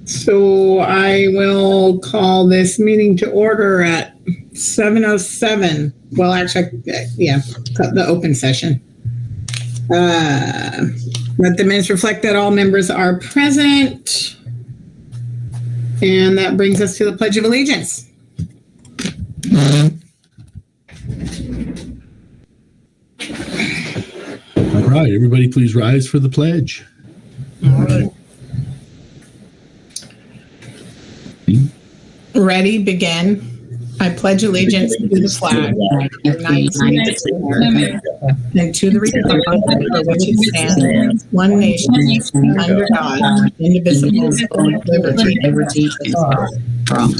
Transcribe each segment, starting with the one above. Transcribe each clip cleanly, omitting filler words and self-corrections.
So I will call this meeting to order at 7:07. Well, actually, yeah, the open session. Let the minutes reflect that all members are present. And that brings us to the Pledge of Allegiance. All right, everybody please rise for the pledge. All right. Ready, begin. I pledge allegiance to the flag of the United States of America and to the republic for which it stands, one nation, under God, indivisible, with liberty and for all.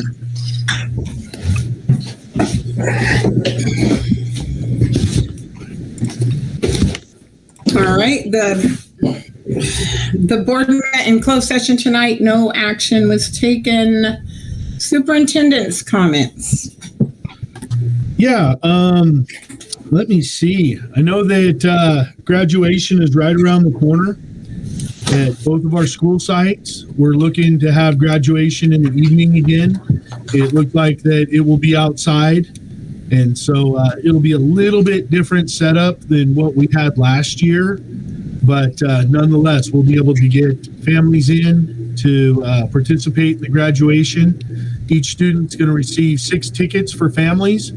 All right, the board met in closed session tonight. No action was taken. Superintendent's comments. Yeah, let me see. I know that graduation is right around the corner at both of our school sites. We're looking to have graduation in the evening again. It looked like that it will be outside, and so it'll be a little bit different setup than what we had last year, but nonetheless, we'll be able to get families in to participate in the graduation. Each student's going to receive 6 tickets for families,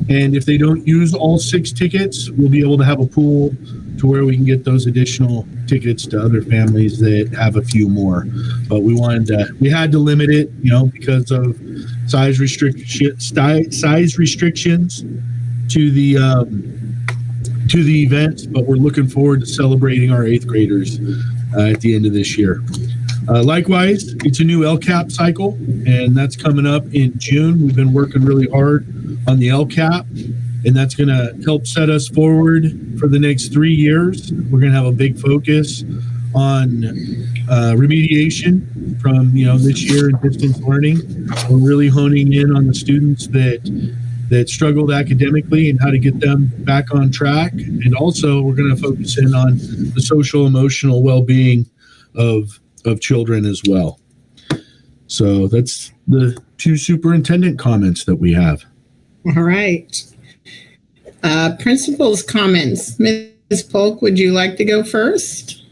and if they don't use all 6 tickets, we'll be able to have a pool to where we can get those additional tickets to other families that have a few more. But we had to limit it, because of size restrictions to the event. But we're looking forward to celebrating our 8th graders at the end of this year. Likewise, it's a new LCAP cycle, and that's coming up in June. We've been working really hard on the LCAP, and that's going to help set us forward for the next 3 years. We're going to have a big focus on remediation from this year in distance learning. We're really honing in on the students that struggled academically and how to get them back on track. And also, we're going to focus in on the social emotional well-being of children as well. So that's the 2 superintendent comments that we have. All right. Principal's comments. Ms. Polk, would you like to go first?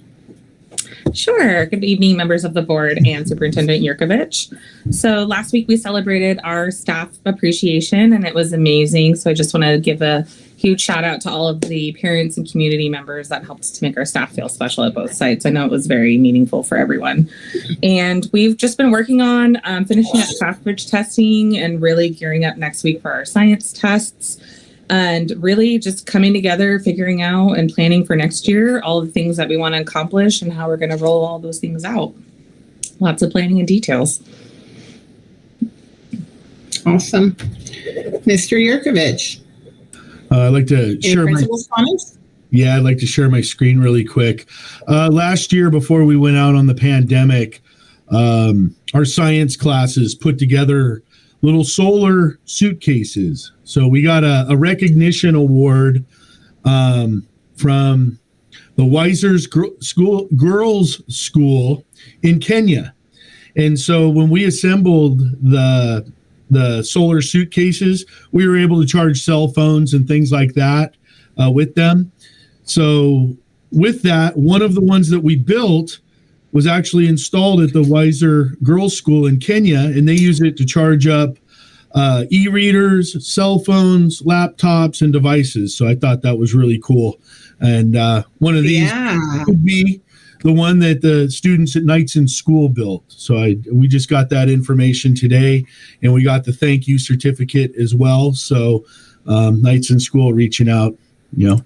Sure. Good evening, members of the board and Superintendent Yurkovich. So last week we celebrated our staff appreciation, and it was amazing. So I just want to give a huge shout out to all of the parents and community members that helped to make our staff feel special at both sites. I know it was very meaningful for everyone. And we've just been working on finishing up staff bridge testing and really gearing up next week for our science tests. And really just coming together, figuring out and planning for next year, all the things that we want to accomplish and how we're going to roll all those things out. Lots of planning and details. Awesome. Mr. Yurkovich. I'd like to share comments? Yeah, I'd like to share my screen really quick. Last year, before we went out on the pandemic, our science classes put together little solar suitcases. So we got a recognition award from the Weiser's Girls School in Kenya. And so when we assembled the solar suitcases, we were able to charge cell phones and things like that with them. So with that, one of the ones that we built was actually installed at the Weiser Girls School in Kenya, and they use it to charge up e-readers, cell phones, laptops, and devices. So I thought that was really cool. And one of these could be the one that the students at Nights in School built. So we just got that information today, and we got the thank you certificate as well. So Nights in School reaching out,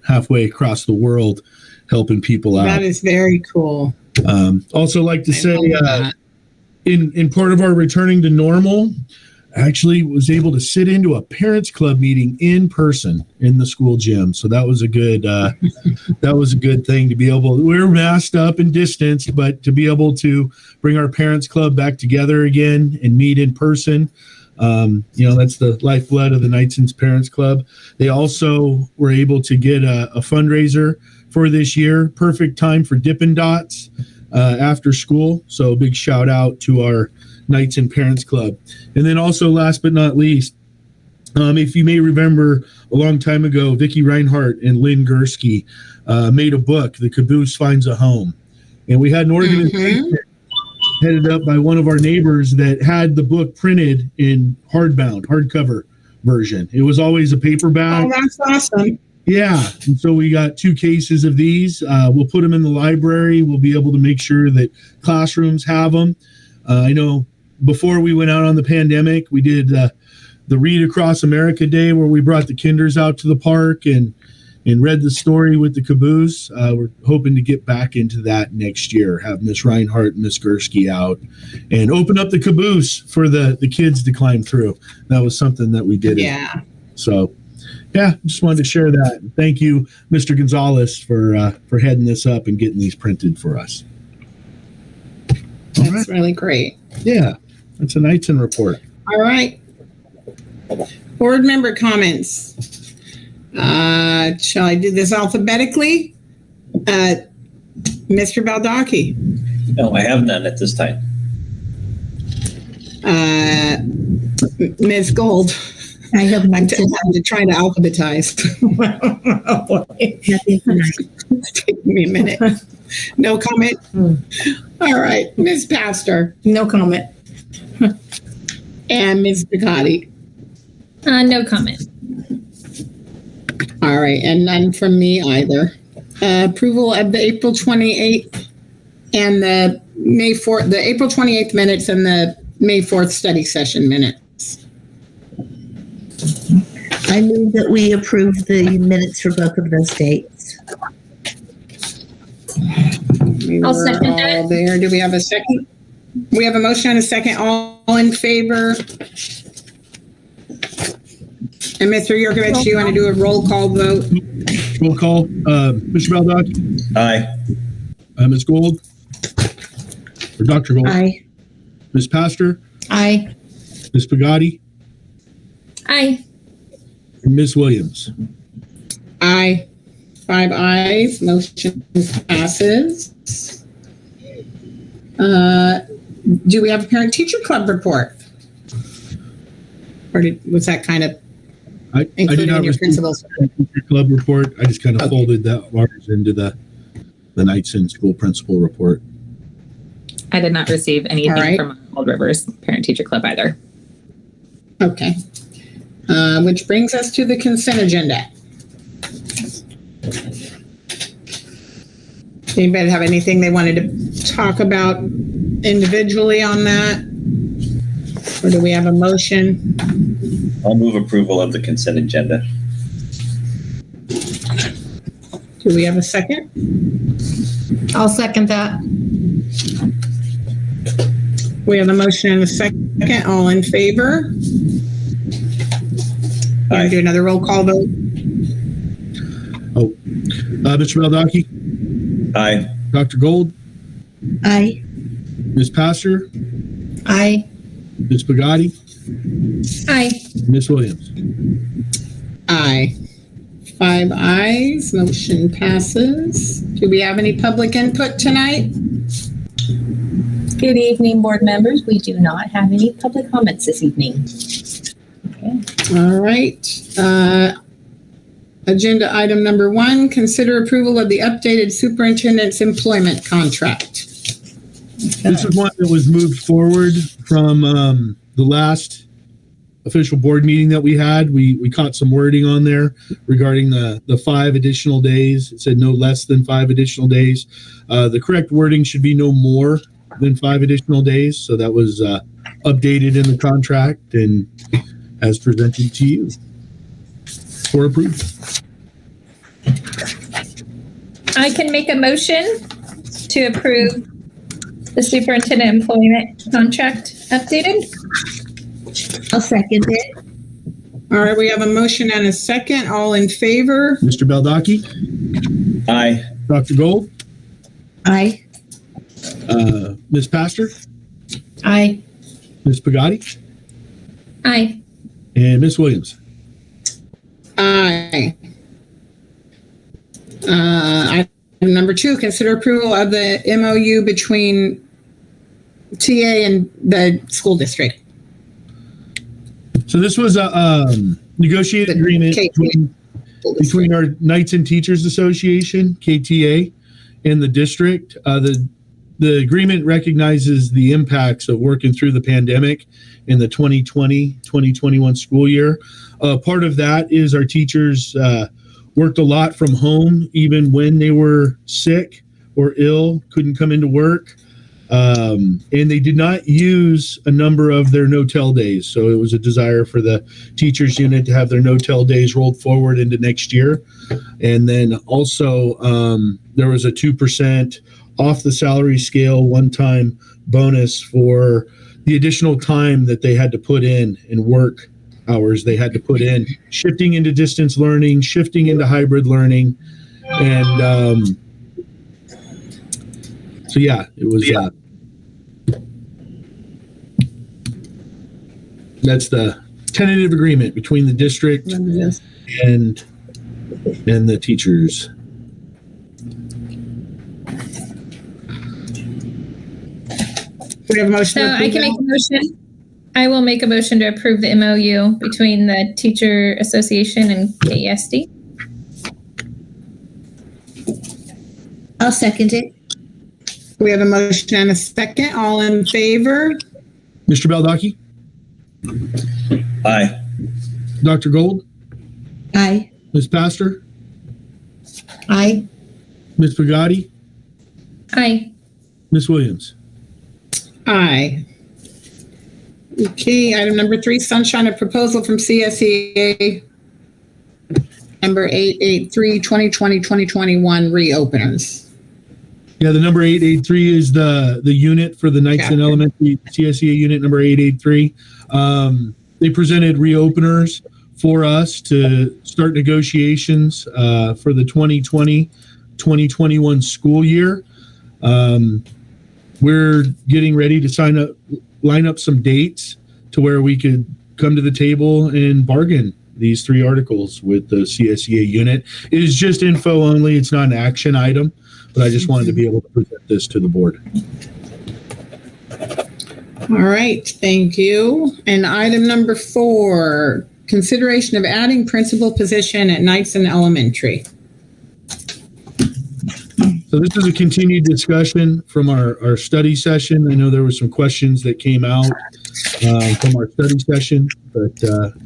halfway across the world, helping people out. That is very cool. Also like to say, in part of our returning to normal, actually was able to sit into a parents club meeting in person in the school gym. So that was a good thing to be able. We're masked up and distanced, but to be able to bring our parents club back together again and meet in person. That's the lifeblood of the Knightson's Parents Club. They also were able to get a fundraiser for this year. Perfect time for Dippin' Dots. after school. So a big shout out to our Knights and Parents Club. And then also, last but not least, if you may remember, a long time ago, Vicki Reinhardt and Lynn Gursky made a book, The Caboose Finds a Home. And we had an organization headed up by one of our neighbors that had the book printed in hardcover version. It was always a paperback. Oh, that's awesome. Yeah. And so we got 2 cases of these. We'll put them in the library. We'll be able to make sure that classrooms have them. I know before we went out on the pandemic, we did the Read Across America Day, where we brought the kinders out to the park and read the story with the caboose. We're hoping to get back into that next year, have Miss Reinhardt and Miss Gursky out and open up the caboose for the kids to climb through. That was something that we did. Yeah. So, yeah, just wanted to share that. Thank you, Mr. Gonzalez, for heading this up and getting these printed for us. That's really great. Yeah, that's a Knightson report. All right. Board member comments. Shall I do this alphabetically? Mr. Baldacci. No, I have none at this time. Ms. Gold. I have I'm none. trying to alphabetize. Nothing tonight. Take me a minute. No comment? All right. Ms. Pastor. No comment. And Ms. Ducati. No comment. All right. And none from me either. Approval of the April 28th and the May 4th, the April 28th minutes and the May 4th study session minutes. I move that we approve the minutes for both of those dates. I'll second that. All there. Do we have a second? We have a motion and a second. All in favor? And Mr. Yurkovich, do you want to do a roll call vote? Roll call. Mr. Baldacci? Aye. Ms. Gold? Or Dr. Gold? Aye. Ms. Pastor? Aye. Ms. Pagati? Aye. And Ms. Williams? Aye. 5 ayes. Motion passes. Do we have a parent-teacher club report? Or was that kind of I did included not in your receive principal's? the club report. I just kind of Okay. folded that ours into the Knightson School Principal report. I did not receive anything All right. from Old Rivers Parent Teacher Club either. Okay. Which brings us to the consent agenda. Anybody have anything they wanted to talk about individually on that? Or do we have a motion? I'll move approval of the consent agenda. Do we have a second? I'll second that. We have a motion and a second. All in favor? Aye. Do another roll call vote. Mr. Baldacci? Aye. Dr. Gold? Aye. Ms. Pastor? Aye. Ms. Pagati? Aye. Ms. Williams? Aye. 5 ayes. Motion passes. Do we have any public input tonight? Good evening, board members. We do not have any public comments this evening. All right. Agenda item number 1, consider approval of the updated superintendent's employment contract. This is one that was moved forward from the last official board meeting that we had. We caught some wording on there regarding the 5 additional days. It said no less than 5 additional days. The correct wording should be no more than 5 additional days. So that was updated in the contract and as presented to you for approval. I can make a motion to approve the superintendent employment contract updated. I'll second it. All right, we have a motion and a second. All in favor? Mr. Baldacci? Aye. Dr. Gold? Aye. Ms. Pastor? Aye. Ms. Pagati? Aye. And Ms. Williams? Aye. number 2, consider approval of the MOU between TA and the school district. So this was a negotiated agreement between our Knights and Teachers Association, KTA, and the district. The agreement recognizes the impacts of working through the pandemic in the 2020-2021 school year. Part of that is our teachers worked a lot from home, even when they were sick or ill, couldn't come into work. And they did not use a number of their no-tell days. So it was a desire for the teachers unit to have their no-tell days rolled forward into next year. And then also there was a 2% off the salary scale one-time bonus for the additional time that they had to put in and work hours they had to put in, shifting into distance learning, shifting into hybrid learning. And so, yeah, it was, that's the tentative agreement between the district and the teachers. We have a motion. So I can make a motion. I will make a motion to approve the MOU between the Teacher Association and KESD. I'll second it. We have a motion and a second. All in favor? Mr. Baldacci, Aye. Dr. Gold, Aye. Ms. Pastor, Aye. Ms. Pagati, Aye. Ms. Williams. Aye. Okay, item number 3, sunshine of proposal from CSEA number 883, 2020-2021 reopeners. Yeah, the number 883 is the unit for the Knights and Elementary CSEA unit number 883. They presented reopeners for us to start negotiations for the 2020-2021 school year. We're getting ready to line up some dates to where we could come to the table and bargain these 3 articles with the CSEA unit. It is just info only. It's not an action item, but I just wanted to be able to present this to the board. All right, thank you. And item number 4, consideration of adding principal position at Knights and Elementary. So this is a continued discussion from our study session. I know there were some questions that came out from our study session, but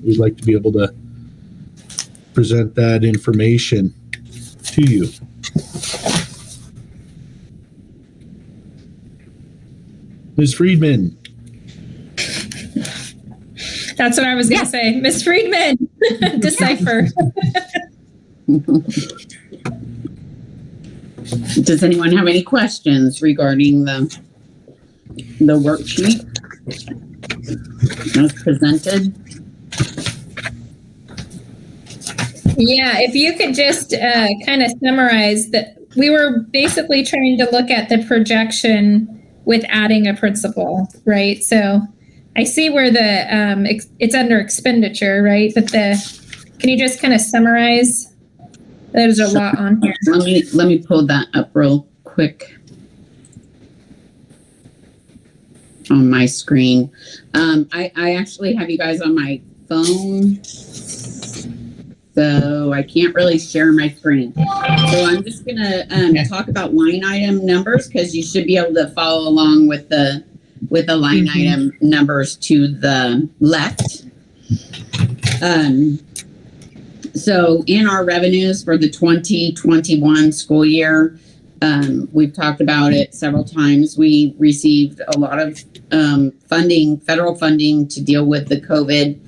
we'd like to be able to present that information to you. Ms. Friedman. That's what I was going to say. Ms. Friedman, decipher. Does anyone have any questions regarding the worksheet as presented? Yeah, if you could just kind of summarize that. We were basically trying to look at the projection with adding a principal, right? So I see where it's under expenditure, right? But can you just kind of summarize? There's a lot on here. Let me pull that up real quick on my screen. I actually have you guys on my phone, so I can't really share my screen. So I'm just gonna talk about line item numbers because you should be able to follow along with the line item numbers to the left. So in our revenues for the 2021 school year, we've talked about it several times. We received a lot of federal funding to deal with the COVID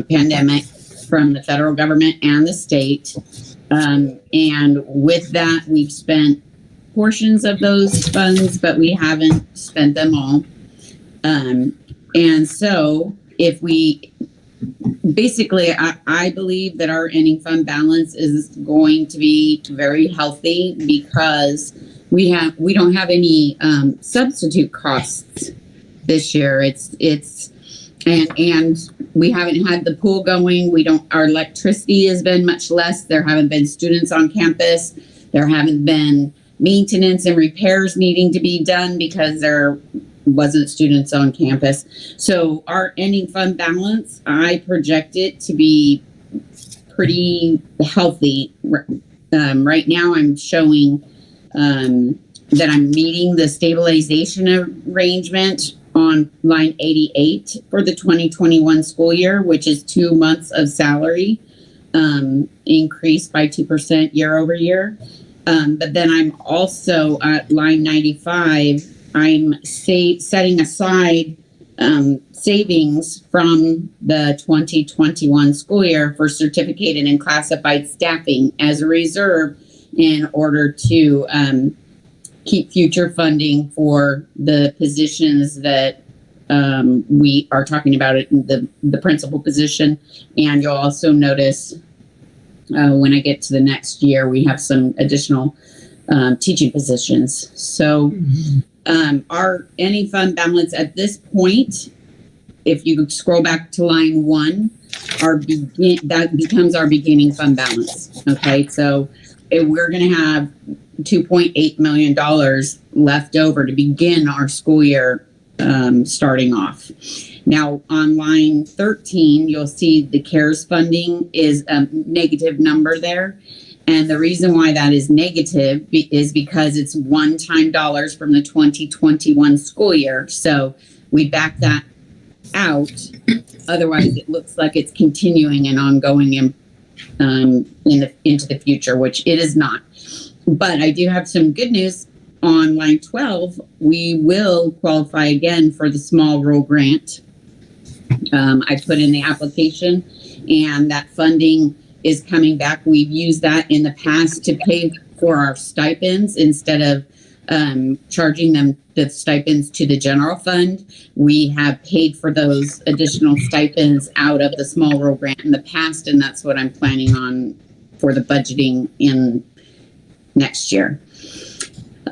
pandemic from the federal government and the state. And with that, we've spent portions of those funds, but we haven't spent them all. And so if we basically, I believe that our ending fund balance is going to be very healthy because we don't have any substitute costs this year. And we haven't had the pool going. Our electricity has been much less. There haven't been students on campus. There haven't been maintenance and repairs needing to be done because there wasn't students on campus. So our ending fund balance, I project it to be pretty healthy. Right now I'm showing that I'm meeting the stabilization arrangement on line 88 for the 2021 school year, which is 2 months of salary increased by 2% year over year. But then I'm also at line 95, I'm setting aside savings from the 2021 school year for certificated and classified staffing as a reserve in order to keep future funding for the positions that we are talking about it in the principal position. And you'll also notice when I get to the next year, we have some additional teaching positions. So our ending fund balance at this point, if you scroll back to line 1, that becomes our beginning fund balance. Okay, so if we're going to have $2.8 million left over to begin our school year starting off. Now, on line 13, you'll see the CARES funding is a negative number there. And the reason why that is negative is because it's one-time dollars from the 2021 school year. So we back that out. Otherwise, it looks like it's continuing and ongoing into the future, which it is not. But I do have some good news. On line 12, we will qualify again for the small role grant. I put in the application, and that funding is coming back. We've used that in the past to pay for our stipends instead of charging them the stipends to the general fund. We have paid for those additional stipends out of the small role grant in the past, and that's what I'm planning on for the budgeting in next year.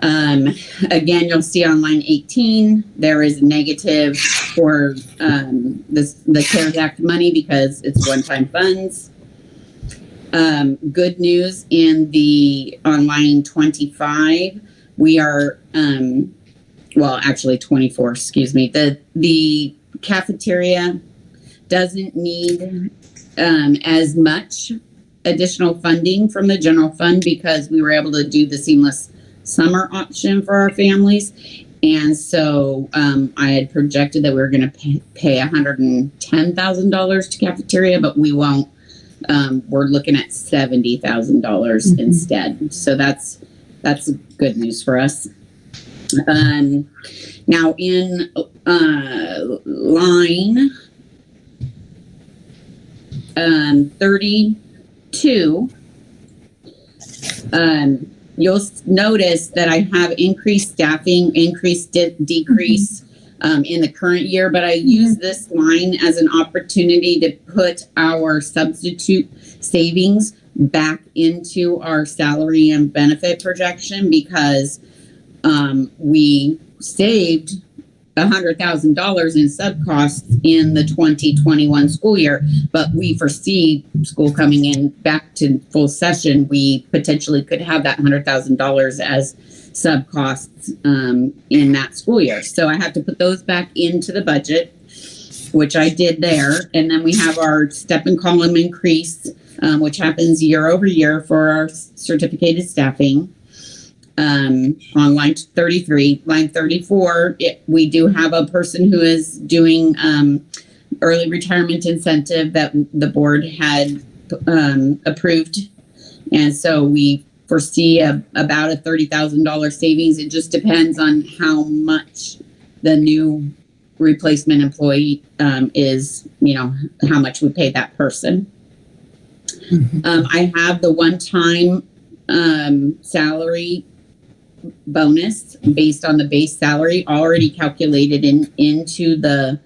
Again, you'll see on line 18, there is a negative for the CARES Act money because it's one-time funds. Good news on line 25, we are, actually 24, excuse me. The cafeteria doesn't need as much additional funding from the general fund because we were able to do the seamless summer option for our families. And so I had projected that we were going to pay $110,000 to cafeteria, but we won't. We're looking at $70,000 instead. So that's good news for us. Now in line 32, you'll notice that I have increased staffing, decrease in the current year, but I use this line as an opportunity to put our substitute savings back into our salary and benefit projection because we saved $100,000 in sub costs in the 2021 school year, but we foresee school coming in back to full session. We potentially could have that $100,000 as sub costs in that school year. So I have to put those back into the budget, which I did there. And then we have our step and column increase, which happens year over year for our certificated staffing. On line 33, line 34, we do have a person who is doing early retirement incentive that the board had approved. And so we foresee about a $30,000 savings. It just depends on how much the new replacement employee is, how much we pay that person. I have the one-time salary bonus based on the base salary already calculated into the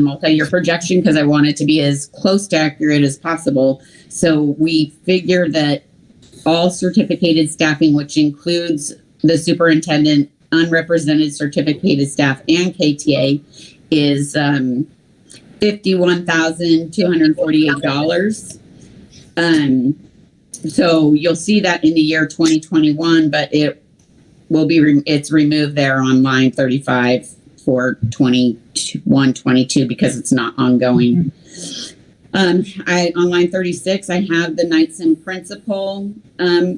multi-year projection because I want it to be as close to accurate as possible. So we figure that all certificated staffing, which includes the superintendent, unrepresented certificated staff, and KTA, is $51,248. So you'll see that in the year 2021, but it will be, it's removed there on line 35 for 21, 22 because it's not ongoing. On line 36, I have the Knights and Principal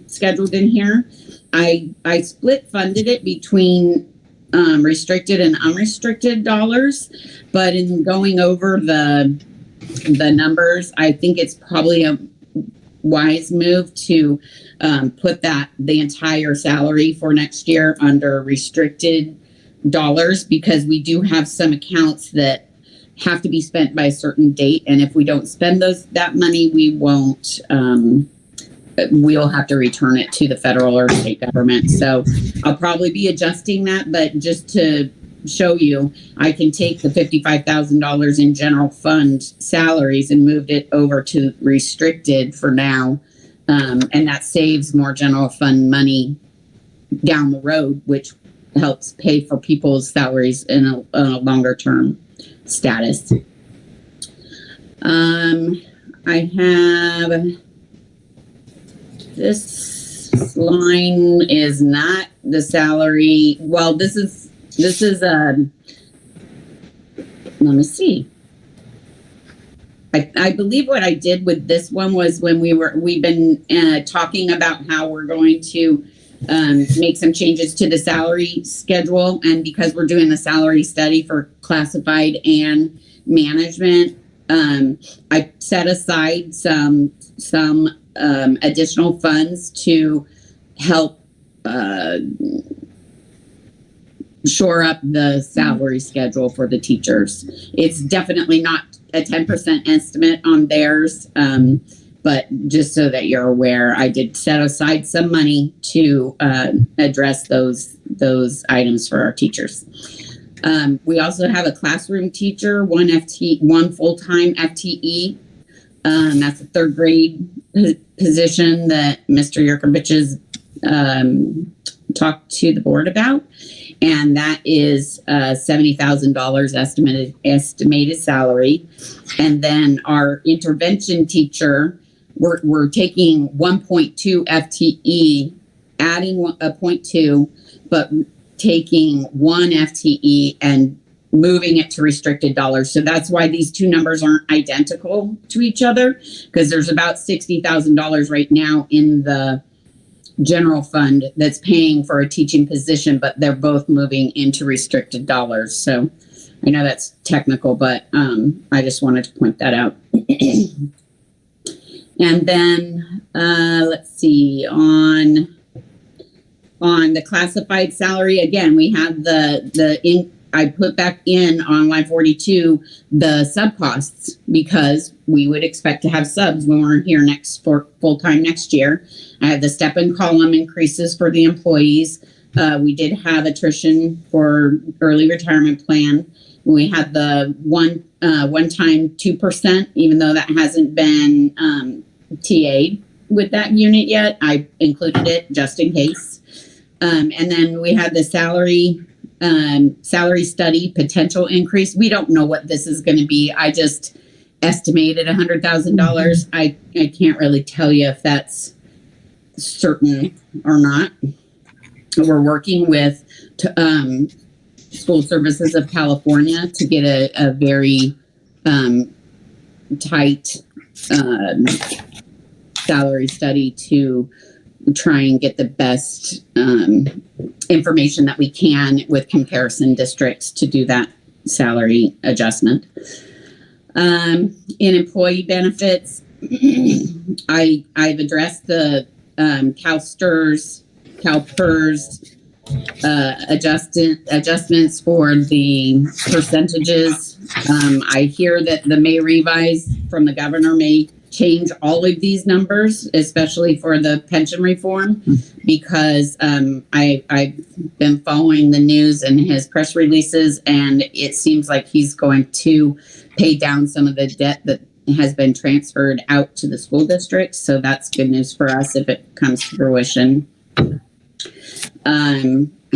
scheduled in here. I split funded it between restricted and unrestricted dollars, but in going over the numbers, I think it's probably a wise move to put the entire salary for next year under restricted dollars, because we do have some accounts that have to be spent by a certain date, and if we don't spend that money, we won't. We'll have to return it to the federal or state government. So I'll probably be adjusting that, but just to show you, I can take the $55,000 in general fund salaries and moved it over to restricted for now. And that saves more general fund money down the road, which helps pay for people's salaries in a longer term status. I have this line is not the salary. Well, this is let me see. I believe what I did with this one was when we've been talking about how we're going to make some changes to the salary schedule, and because we're doing the salary study for classified and management, I set aside some additional funds to help shore up the salary schedule for the teachers. It's definitely not a 10% estimate on theirs, but just so that you're aware, I did set aside some money to address those items for our teachers. We also have a classroom teacher, one full-time FTE. That's a third grade position that Mr. Yurkovich has talked to the board about. And that is $70,000 estimated salary. And then our intervention teacher, we're taking 1.2 FTE, adding a 0.2, but taking 1 FTE and moving it to restricted dollars. So that's why these two numbers aren't identical to each other, because there's about $60,000 right now in the general fund that's paying for a teaching position, but they're both moving into restricted dollars. So I know that's technical, but I just wanted to point that out. And then let's see, on the classified salary, again, we have I put back in on line 42 the sub costs, because we would expect to have subs when we're here for full time next year. I have the step and column increases for the employees. We did have attrition for early retirement plan. We had the one time 2%, even though that hasn't been TA'd with that unit yet. I included it just in case. And then we had the salary study potential increase. We don't know what this is going to be. I just estimated $100,000. I can't really tell you if that's certain or not. We're working with School Services of California to get a very tight salary study to try and get the best information that we can with comparison districts to do that salary adjustment. In employee benefits, I've addressed the CalSTRS, CalPERS adjustments for the percentages. I hear that the May revise from the governor may change all of these numbers, especially for the pension reform, because I've been following the news and his press releases, and it seems like he's going to pay down some of the debt that has been transferred out to the school districts. So that's good news for us if it comes to fruition.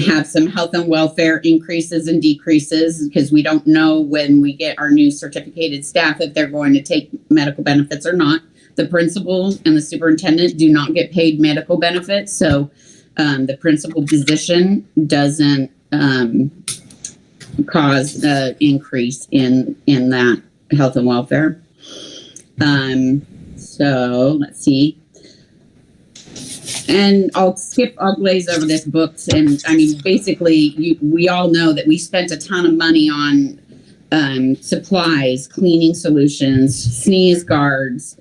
Have some health and welfare increases and decreases, because we don't know when we get our new certificated staff if they're going to take medical benefits or not. the principal and the superintendent do not get paid medical benefits. So the principal position doesn't cause an increase in that health and welfare. So let's see. And I'll glaze over this books. And I mean, basically, we all know that we spent a ton of money on supplies, cleaning solutions, sneeze guards,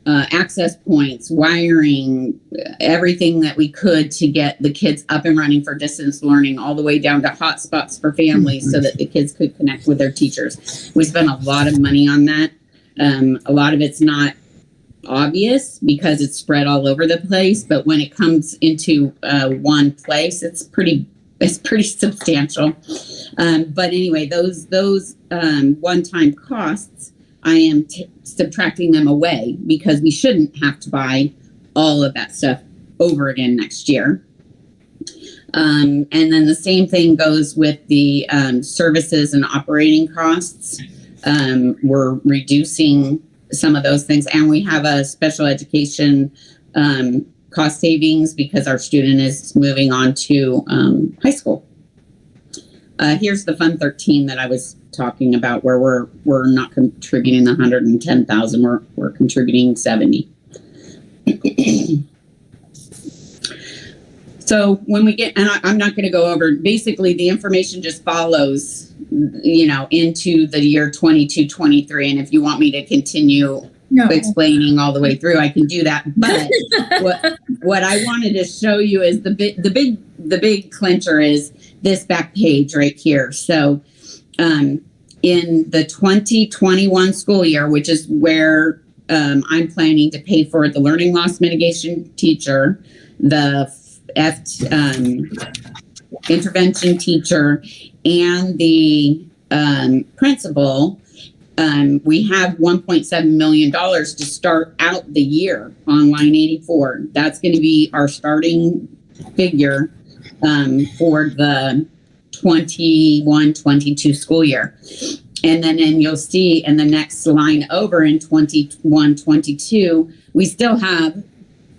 access points, wiring, everything that we could to get the kids up and running for distance learning, all the way down to hotspots for families so that the kids could connect with their teachers. We spent a lot of money on that. A lot of it's not obvious because it's spread all over the place, but when it comes into one place, it's pretty substantial. But anyway, those one-time costs, I am subtracting them away because we shouldn't have to buy all of that stuff over again next year. And then the same thing goes with the services and operating costs. We're reducing some of those things, and we have a special education cost savings because our student is moving on to high school. Here's the Fund 13 that I was talking about, where we're not contributing the 110,000. We're contributing 70. So when we get, and I'm not going to go over, basically the information just follows, into the year 22-23. And if you want me to continue explaining all the way through, I can do that. But what I wanted to show you is the big clincher is this back page right here. So in the 2021 school year, which is where I'm planning to pay for the learning loss mitigation teacher, the intervention teacher, and the principal, we have $1.7 million to start out the year on line 84. That's going to be our starting figure for the 21-22 school year. And then you'll see in the next line over in 21-22, we still have,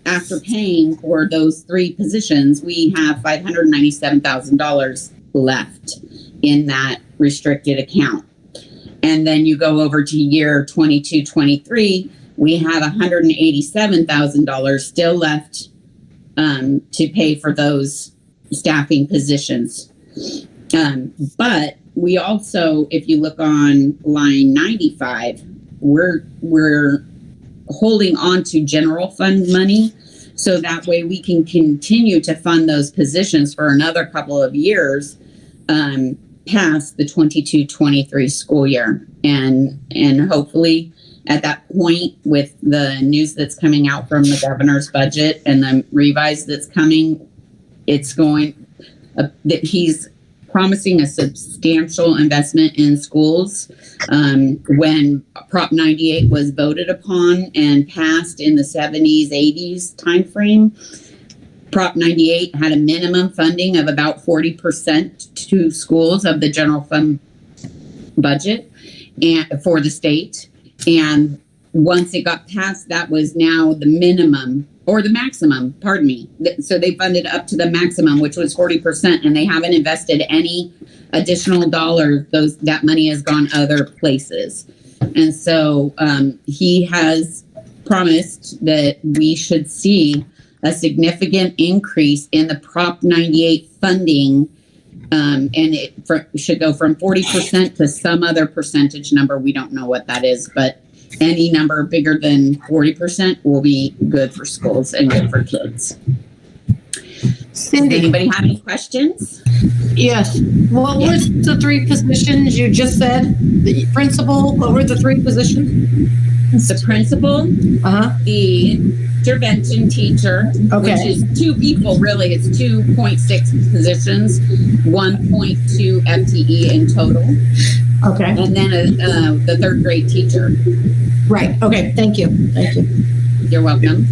after paying for those three positions, we have $597,000 left in that restricted account. And then you go over to year 22-23, we have $187,000 still left to pay for those staffing positions. But we also, if you look on line 95, we're holding on to general fund money, so that way we can continue to fund those positions for another couple of years past the 22-23 school year. And hopefully at that point, with the news that's coming out from the governor's budget and the revise that's coming, it's going that he's promising a substantial investment in schools. When Prop 98 was voted upon and passed in the 70s, 80s timeframe, Prop 98 had a minimum funding of about 40% to schools of the general fund budget and for the state. And once it got passed, that was now the minimum, or the maximum, pardon me. So they funded up to the maximum, which was 40%, and they haven't invested any additional dollar. That money has gone other places. And so he has promised that we should see a significant increase in the Prop 98 funding, and it should go from 40% to some other percentage number. We don't know what that is, but any number bigger than 40% will be good for schools and good for kids. Cindy. Does anybody have any questions? Yes. What was the three positions you just said? The principal, what were the three positions? The principal, the intervention teacher, Okay. which is two people, really. It's 2.6 positions, 1.2 FTE in total. Okay. And then the third grade teacher. Right. Okay. Thank you. Thank you. You're welcome.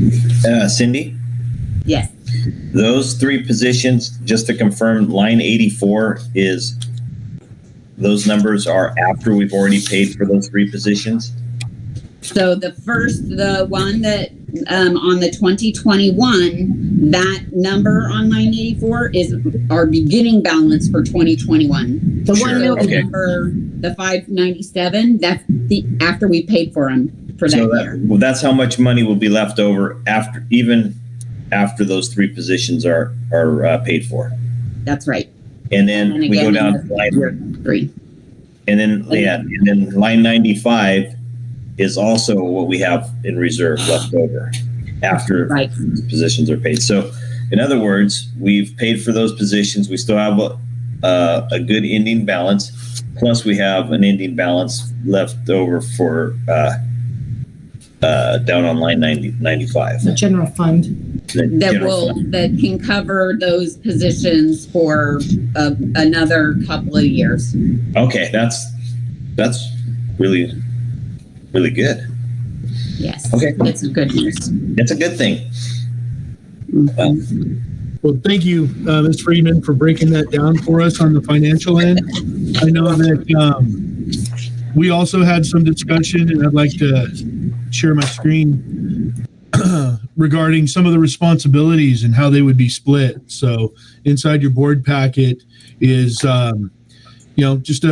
Cindy, Yes. those three positions, just to confirm, line 84 is, those numbers are after we've already paid for those three positions? So the one that on the 2021, that number on line 84 is our beginning balance for 2021. The Sure, 1 million. okay. Number, the 597, that's the after we paid for them for that year. Well, that's how much money will be left over after those 3 positions are paid for. That's right. And then And we go again, down in to line, year 3. and then line 95 is also what we have in reserve left over after Right. positions are paid. So, in other words, we've paid for those positions. We still have a good ending balance. Plus, we have an ending balance left over for down on line 95. The general fund. That can cover those positions for another couple of years. Okay, that's really good. Yes. Okay. That's good news. It's a good thing. Well, thank you, Ms. Friedman, for breaking that down for us on the financial end. I know that we also had some discussion, and I'd like to share my screen regarding some of the responsibilities and how they would be split. So inside your board packet is, just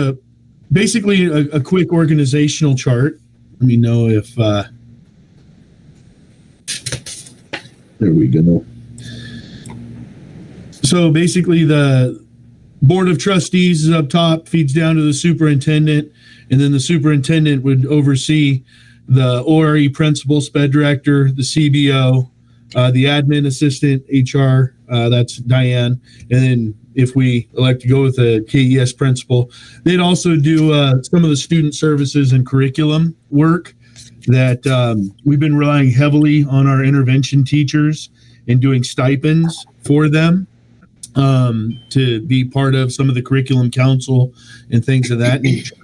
basically a quick organizational chart. Let me know if, there we go. So basically the board of trustees is up top, feeds down to the superintendent, and then the superintendent would oversee the ORE principal, SPED director, the CBO, the admin assistant, HR, that's Diane. And then if we elect to go with a KES principal, they'd also do some of the student services and curriculum work that we've been relying heavily on our intervention teachers and doing stipends for them to be part of some of the curriculum council and things of that nature.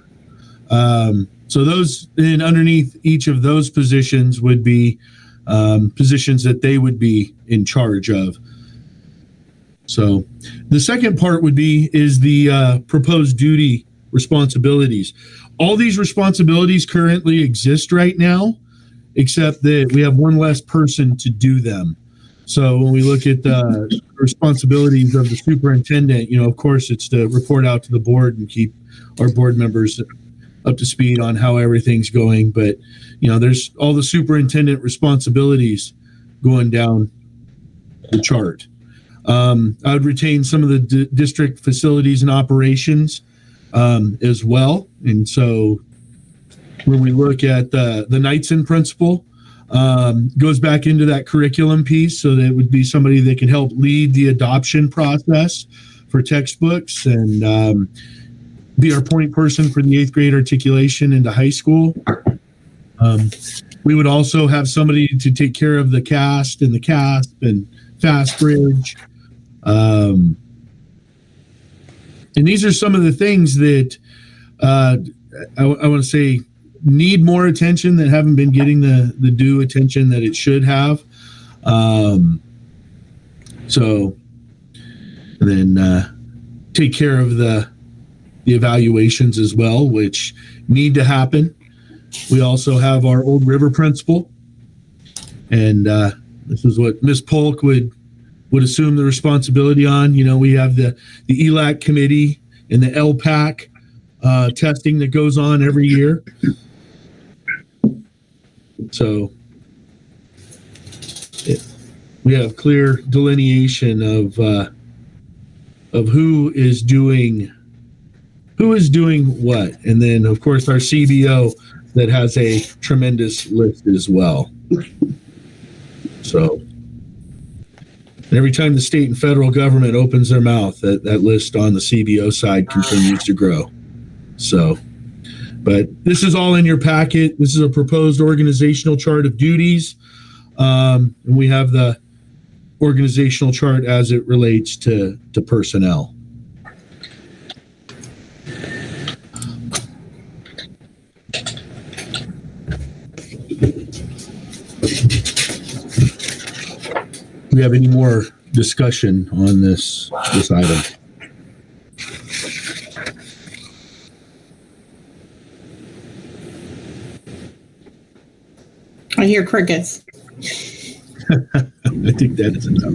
So those, and underneath each of those positions would be positions that they would be in charge of. So the second part is the proposed duty responsibilities. All these responsibilities currently exist right now, except that we have one less person to do them. So when we look at the responsibilities of the superintendent, of course, it's to report out to the board and keep our board members up to speed on how everything's going. But, there's all the superintendent responsibilities going down the chart. I would retain some of the district facilities and operations as well. And so when we look at the Knightson principle, goes back into that curriculum piece, so that it would be somebody that can help lead the adoption process for textbooks and be our point person for the 8th grade articulation into high school. We would also have somebody to take care of the CAST and the CASP and Fast Bridge. And these are some of the things that I want to say need more attention, that haven't been getting the due attention that it should have. So, and then take care of the evaluations as well, which need to happen. We also have our Old River principal, and this is what Ms. Polk would assume the responsibility on. We have the ELAC committee and the LPAC testing that goes on every year. So we have clear delineation of who is doing what, and then of course our CBO that has a tremendous list as well. So every time the state and federal government opens their mouth, that list on the CBO side continues to grow. So, but this is all in your packet. This is a proposed organizational chart of duties. And we have the organizational chart as it relates to personnel. Do we have any more discussion on this item? I hear crickets. I think that is enough.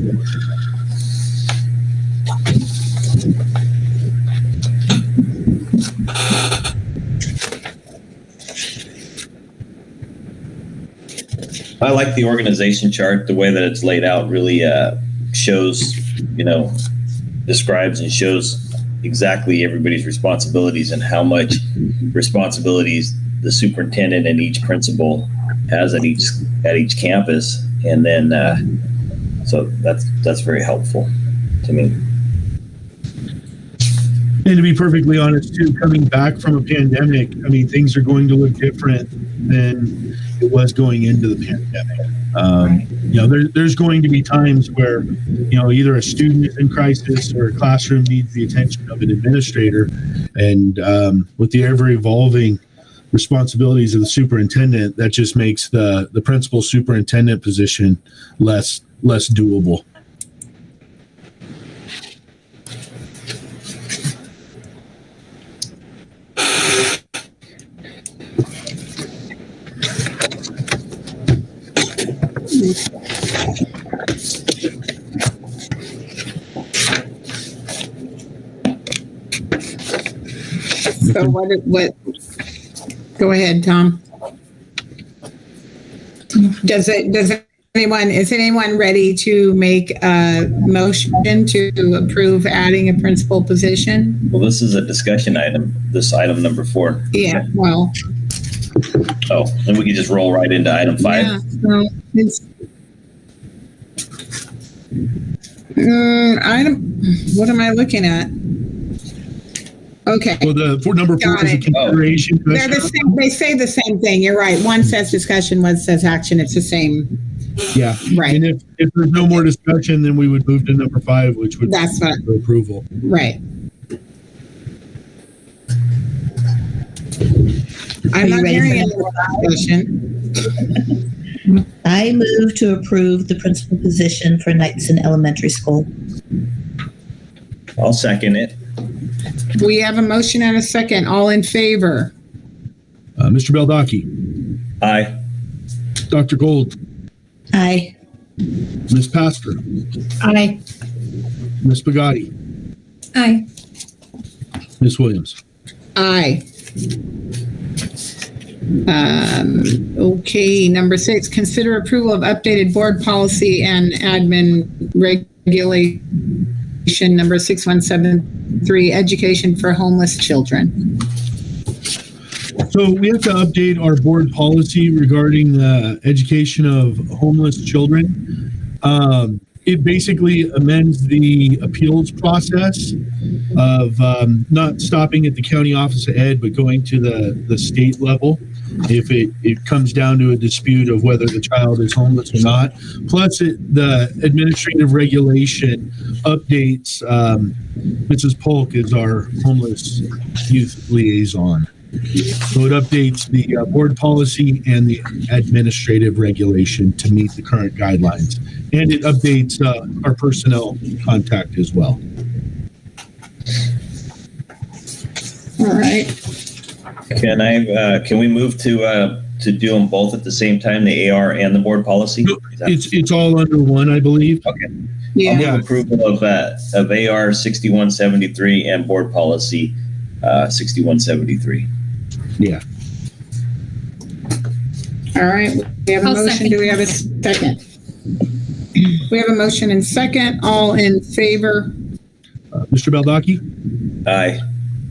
I like the organization chart. The way that it's laid out really shows, describes and shows exactly everybody's responsibilities and how much responsibilities the superintendent and each principal has at each campus. And then, so that's very helpful to me. And to be perfectly honest, too, coming back from a pandemic, I mean, things are going to look different than it was going into the pandemic. There's going to be times where, either a student is in crisis or a classroom needs the attention of an administrator. And with the ever evolving responsibilities of the superintendent, that just makes the principal superintendent position less doable. So what, go ahead, Tom. Is anyone ready to make a motion to approve adding a principal position? Well, this is a discussion item, this item number 4. Yeah, well. Oh, and we can just roll right into item 5. Yeah, so it's, what am I looking at? Okay. Well, for number 4 is a consideration. They're the same, they say the same thing. You're right. One says discussion, one says action. It's the same. Yeah. Right. And if there's no more discussion, then we would move to number 5, which would be for approval. Right. I'm not hearing any more discussion. I move to approve the principal position for Knightson Elementary School. I'll second it. We have a motion and a second. All in favor? Mr. Beldocki. Aye. Dr. Gold. Aye. Ms. Pastor. Aye. Ms. Pagati. Aye. Ms. Williams. Aye. Okay, number 6, consider approval of updated board policy and admin regulation number 6173, education for homeless children. So we have to update our board policy regarding the education of homeless children. It basically amends the appeals process of not stopping at the county office of ed, but going to the state level if it comes down to a dispute of whether the child is homeless or not. Plus, the administrative regulation updates. Mrs. Polk is our homeless youth liaison. So it updates the board policy and the administrative regulation to meet the current guidelines. And it updates our personnel contact as well. All right. Can we move to do them both at the same time, the AR and the board policy? It's all under one, I believe. Okay. Yeah. I'll move approval of AR 6173 and board policy 6173. Yeah. All right. We have a I'll motion. second. Do we have a second? We have a motion and second. All in favor? Mr. Beldocki? Aye.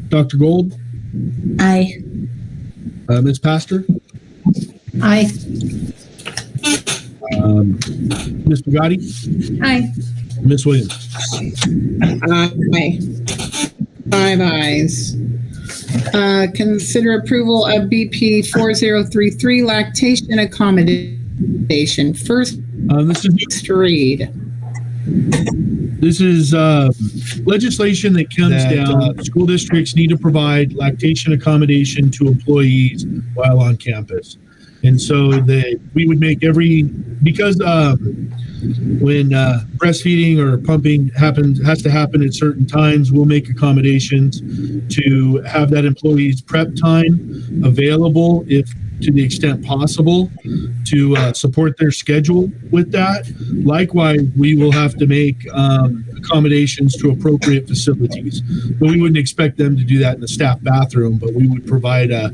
Dr. Gold? Aye. Ms. Pastor? Aye. Ms. Pagati? Aye. Ms. Williams? Aye. 5 ayes. Consider approval of BP 4033 lactation accommodation. First, This to read. is legislation that comes down. School districts need to provide lactation accommodation to employees while on campus. And so we would make because when breastfeeding or pumping has to happen at certain times, we'll make accommodations to have that employee's prep time available if to the extent possible to support their schedule with that. Likewise, we will have to make accommodations to appropriate facilities. But we wouldn't expect them to do that in the staff bathroom, but we would provide a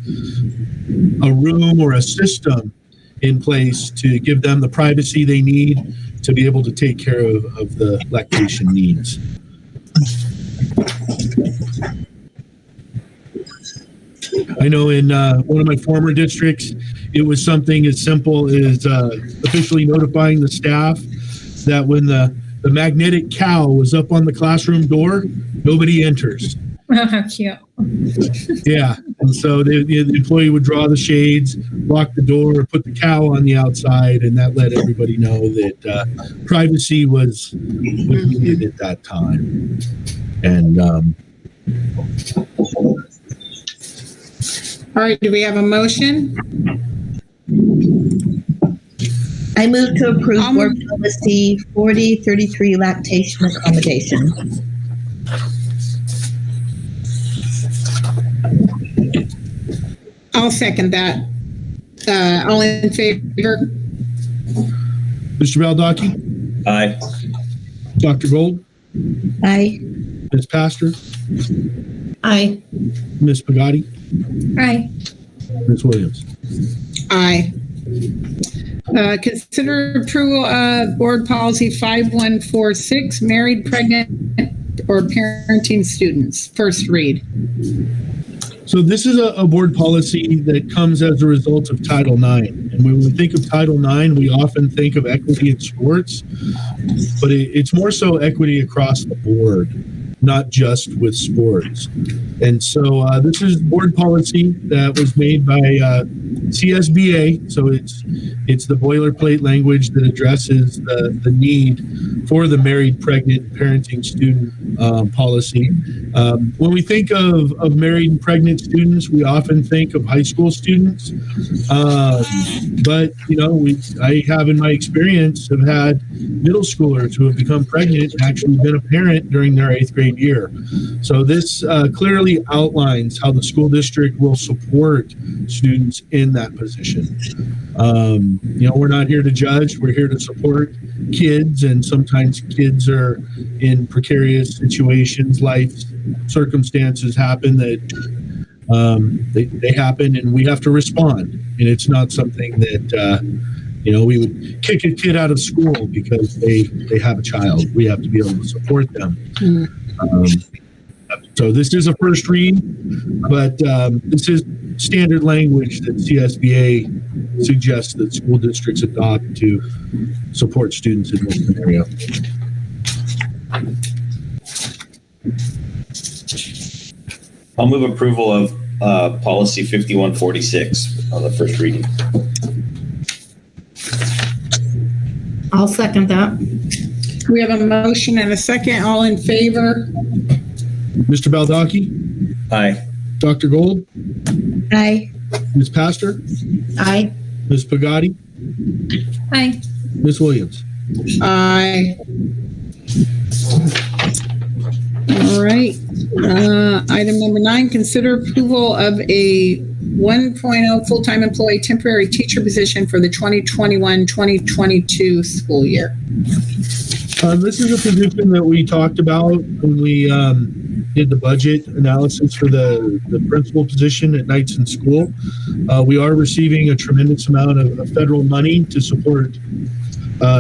room or a system in place to give them the privacy they need to be able to take care of the lactation needs. I know in one of my former districts, it was something as simple as officially notifying the staff that when the magnetic cow was up on the classroom door, nobody enters. Oh, how cute. Yeah. And so the employee would draw the shades, lock the door, put the cow on the outside, and that let everybody know that privacy was needed at that time. And All right, do we have a motion? I move to approve I'll board policy 4033 lactation accommodation. I'll second that. All in favor? Mr. Baldacci, Aye. Dr. Gold, Aye. Ms. Pastor, Aye. Ms. Pagani, Aye. Ms. Williams. Aye. Consider approval of board policy 5146, married, pregnant, or parenting students. First read. So this is a board policy that comes as a result of Title IX. And when we think of Title IX, we often think of equity in sports, but it's more so equity across the board, not just with sports. And so this is board policy that was made by CSBA. So it's the boilerplate language that addresses the need for the married, pregnant, parenting student policy. When we think of married and pregnant students, we often think of high school students. But, you know, I have in my experience have had middle schoolers who have become pregnant and actually been a parent during their 8th grade year. So this clearly outlines how the school district will support students in that position. You know, we're not here to judge. We're here to support kids, and sometimes kids are in precarious situations. Life circumstances happen that they happen, and we have to respond. And it's not something that you know, we would kick a kid out of school because they have a child. We have to be able to support them. So this is a first read, but this is standard language that CSBA suggests that school districts adopt to support students in this scenario. I'll move approval of policy 5146 on the first reading. I'll second that. We have a motion and a second. All in favor? Mr. Baldacci, Aye. Dr. Gold, Aye. Ms. Pastor, Aye. Ms. Pagani, Aye. Ms. Williams. Aye. All right. Item number 9, consider approval of a 1.0 full-time employee temporary teacher position for the 2021-2022 school year. This is a position that we talked about when we did the budget analysis for the principal position at Knights in School. We are receiving a tremendous amount of federal money to support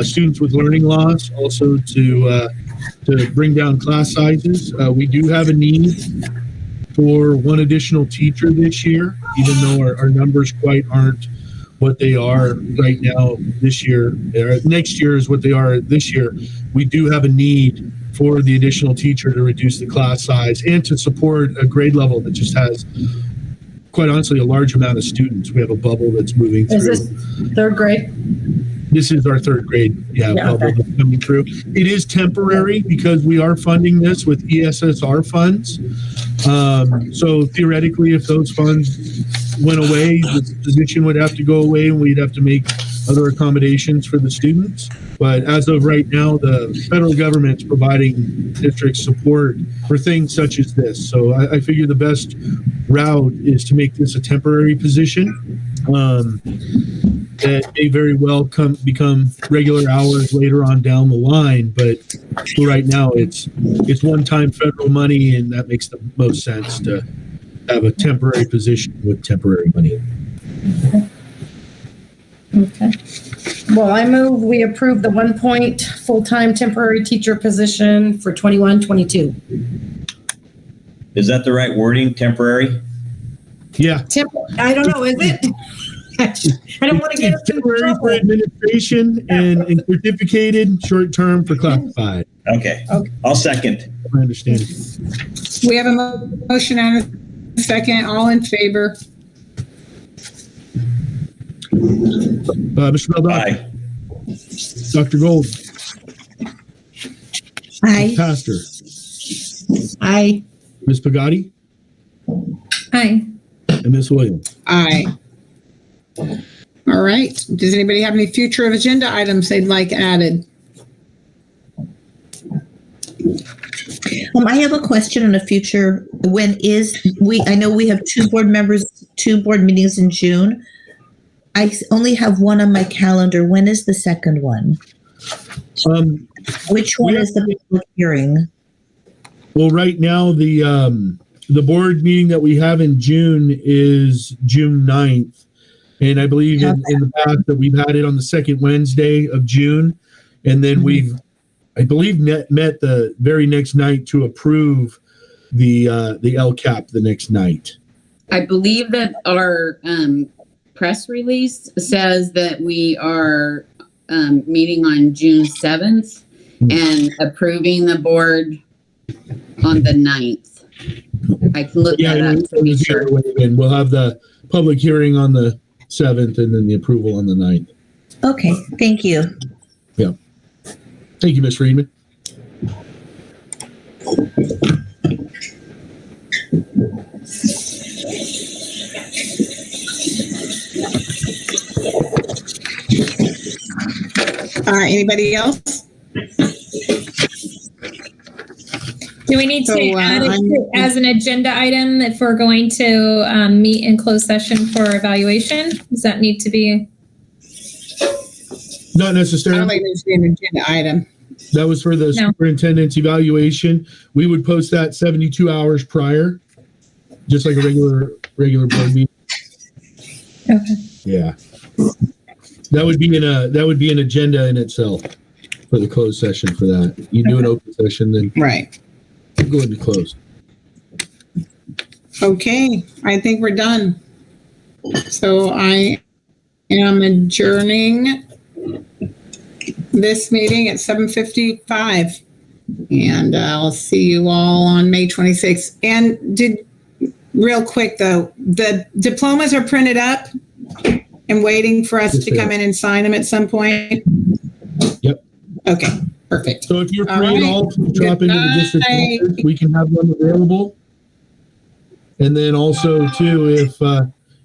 students with learning loss, also to bring down class sizes. We do have a need for one additional teacher this year, even though our numbers quite aren't what they are right now this year. Next year is what they are this year. We do have a need for the additional teacher to reduce the class size and to support a grade level that just has, quite honestly, a large amount of students. We have a bubble that's moving through. Is this third grade? This is our third grade bubble that's coming through. It is temporary because we are funding this with ESSR funds. So theoretically, if those funds went away, the position would have to go away and we'd have to make other accommodations for the students. But as of right now, the federal government's providing district support for things such as this. So I figure the best route is to make this a temporary position that may very well become regular hours later on down the line. But for right now, it's one-time federal money, and that makes the most sense to have a temporary position with temporary money. Okay. Well, I move we approve the 1 point full-time temporary teacher position for 21-22. Is that the right wording, temporary? Yeah. I don't know, is it? I don't want to get us in temporary for trouble. administration and certificated short-term for classified. Okay. I'll second. My understanding. We have a motion and a second. All in favor? Mr. Beldock. Aye. Dr. Gold. Aye. Pastor. Aye. Ms. Pagani. Aye. And Ms. Williams. Aye. All right. Does anybody have any future agenda items they'd like added? I have a question on a future. I know we have 2 board members, 2 board meetings in June. I only have one on my calendar. When is the second one? Which one is the public hearing? Well, right now, the board meeting that we have in June is June 9th. And I believe in the past that we've had it on the second Wednesday of June. And then I believe, met the very next night to approve the LCAP the next night. I believe that our press release says that we are meeting on June 7th and approving the board on the 9th. I can look that up to be sure. And we'll have the public hearing on the 7th and then the approval on the 9th. Okay, thank you. Yeah. Thank you, Ms. Friedman. Anybody else? Do we need to add it as an agenda item if we're going to meet in closed session for evaluation? Does that need to be? Not I necessarily. don't think it needs to be an agenda item. That was for the superintendent's evaluation. We would post that 72 hours prior, just like a regular board meeting. Okay. Yeah. That would be an agenda in itself for the closed session for that. You do an open session, then Right. go into closed. Okay. I think we're done. So I am adjourning this meeting at 7:55. And I'll see you all on May 26th. And real quick though, the diplomas are printed up and waiting for us to come in and sign them at some point. Yep. Okay, perfect. So if you're All free right. at all to drop into the district Good office, we can have them available. And then also too,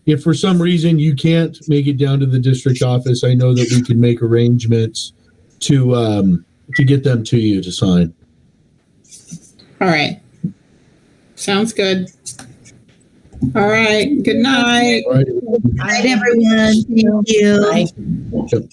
if for some reason you can't make it down to the district office, I know that we can make arrangements to get them to you to sign. All right. Sounds good. All right. Good night. All right. Good night, everyone. Thank you. Aye. Yep.